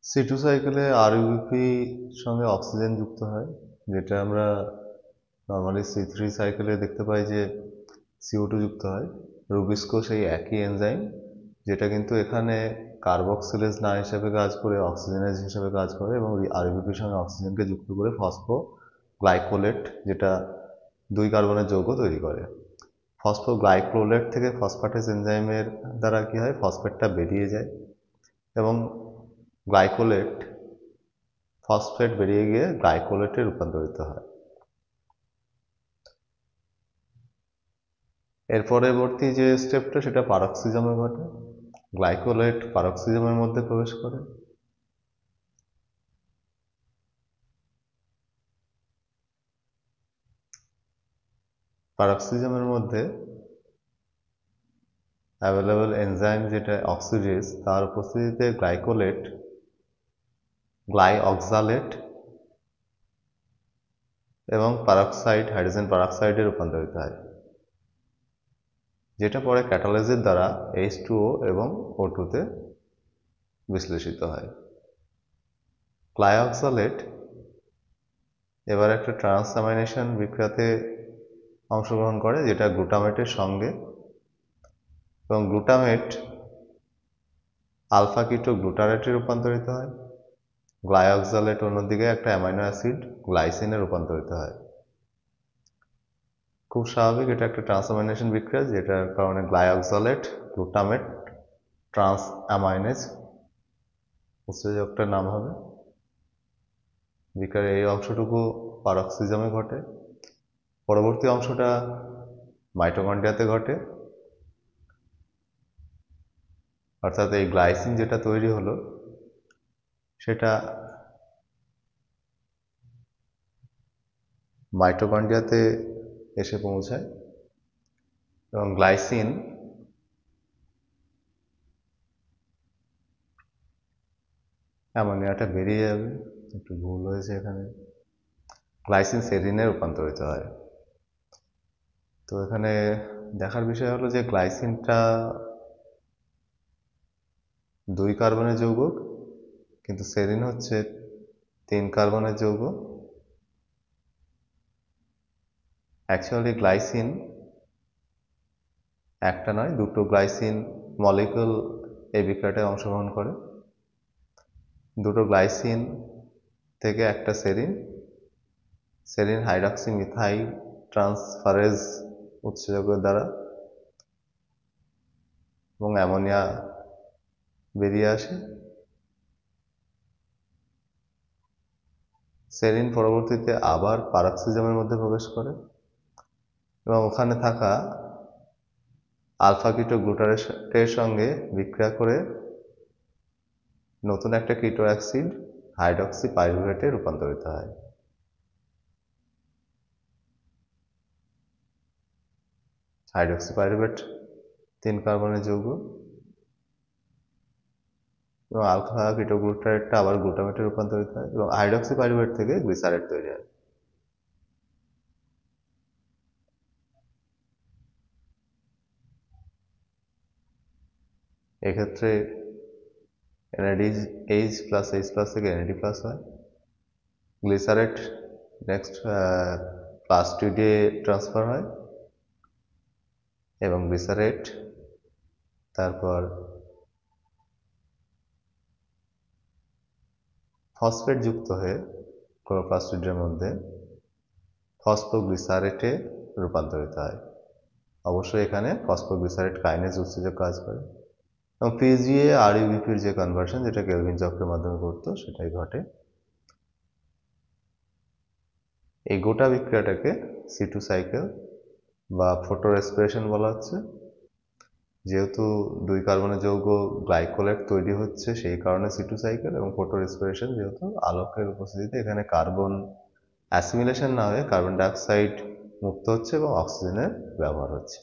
C2 সাইকেলে আরইউপি সঙ্গে oxygen যুক্ত হয়, যেটা আমরা নর্মালি C3 সাইকেলে দেখতে পাই যে CO2 যুক্ত হয়। রুবিস্কো সেই একই এনজাইম, যেটা কিন্তু এখানে কার্বক্সিলেজ না হিসেবে কাজ করে অক্সিজেনেজ হিসেবে কাজ করে এবং আরইউপির সঙ্গে অক্সিজেনকে যুক্ত করে ফসফোগ্লাইকোলেট, যেটা 2 কার্বনের যৌগ তৈরি করে। ফসফোগ্লাইকোলেট থেকে ফসফেটেজ এনজাইমের দ্বারা কি হয়, ফসফেটটা বেরিয়ে যায় এবং গ্লাইকোলেট ফসফেট বেরিয়ে গিয়ে গ্লাইকোলেটে রূপান্তরিত হয়। এর পরবর্তী যে স্টেপটা সেটা পারক্সিজমে ঘটে। গ্লাইকোলেট পারক্সিজমের মধ্যে প্রবেশ করে। পারক্সিজমের মধ্যে অ্যাভেলেবল এনজাইম যেটা অক্সিডেজ, তার উপস্থিতিতে গ্লাইকোলেট গ্লাইঅক্সালেট এবং পারক্সাইড হাইড্রোজেন পারক্সাইডে রূপান্তরিত হয়, যেটা পরে ক্যাটালাইজের দ্বারা H2O এবং O2 তে বিশ্লেষিত হয়। গ্লাইঅক্সালেট এবার একটা ট্রান্সঅ্যামাইনেশন বিক্রিয়াতে অংশগ্রহণ করে, যেটা গ্লুটামেটের সঙ্গে, এবং গ্লুটামেট আলফা কিটো গ্লুটারেটে রূপান্তরিত হয়। গ্লাইঅক্সালেট অন্যদিকে একটা অ্যামাইনো অ্যাসিড গ্লাইসিনে রূপান্তরিত হয়। খুব স্বাভাবিক, এটা একটা ট্রান্সঅ্যামাইনেশন বিক্রিয়া, যেটার কারণে গ্লাইঅক্সালেট গ্লুটামেট ট্রান্সঅ্যামাইনেজ উৎসেচকটার নাম হবে। বিক্রিয়ার এই অংশটুকু পারক্সিজমে ঘটে। পরবর্তী অংশটা মাইটোকন্ড্রিয়াতে ঘটে, অর্থাৎ এই গ্লাইসিন যেটা তৈরি হলো সেটা মাইটোকন্ড্রিয়াতে এসে পৌঁছায় এবং গ্লাইসিন অ্যামোনিয়াটা বেরিয়ে যাবে, একটু ভুল হয়েছে এখানে, গ্লাইসিন সেরিনে রূপান্তরিত হয়। তো এখানে দেখার বিষয় হলো যে গ্লাইসিনটা 2 কার্বনের যৌগ, কিন্তু সেরিন হচ্ছে 3 কার্বনের যৌগ। অ্যাকচুয়ালি গ্লাইসিন একটা নয়, 2টো গ্লাইসিন মলিকুল এই বিক্রিয়াটায় অংশগ্রহণ করে। 2টো গ্লাইসিন থেকে একটা serine, serine hydroxy methyl transferase উৎসেচকের দ্বারা, এবং অ্যামোনিয়া বেরিয়ে আসে। সেরিন পরবর্তীতে আবার পারক্সিজমের মধ্যে প্রবেশ করে এবং ওখানে থাকা আলফা কিটো গ্লুটারেটের সঙ্গে বিক্রিয়া করে নতুন একটা কিটো অ্যাসিড হাইড্রক্সি পাইরুভেটে রূপান্তরিত হয়। হাইড্রক্সি পাইরুভেট 3 কার্বনের যৌগ এবং আলফা কিটো গ্লুটারেটটা আবার গ্লুটামেটে রূপান্তরিত হয় এবং হাইড্রক্সি পাইরুভেট থেকে গ্লিসারেট তৈরি হয়। এক্ষেত্রে NADH+ থেকে NAD+ হয়। গ্লিসারেট নেক্সট +2 দিয়ে ট্রান্সফার হয় এবং গ্লিসারেট তারপর ফসফেট যুক্ত হয়ে ক্লোরোপ্লাস্টিডের মধ্যে ফসফোগ্লিসারেটে রূপান্তরিত হয়। অবশ্যই এখানে ফসফোগ্লিসারেট কাইনেজ উৎসেচক কাজ করে এবং পিজিএ আর ইউবিপির যে কনভার্সন, যেটা কেলভিন চক্রের মাধ্যমে ঘটতো, সেটাই ঘটে। এই গোটা বিক্রিয়াটাকে C2 সাইকেল বা ফটো রেসপিরেশন বলা হচ্ছে। যেহেতু 2 কার্বনের যৌগ গ্লাইকোলেট তৈরি হচ্ছে, সেই কারণে C2 সাইকেল, এবং ফটো রেসপিরেশন যেহেতু আলোকের উপস্থিতিতে এখানে কার্বন অ্যাসিমিলেশন না হয়ে কার্বন ডাইঅক্সাইড মুক্ত হচ্ছে এবং অক্সিজেনের ব্যবহার হচ্ছে।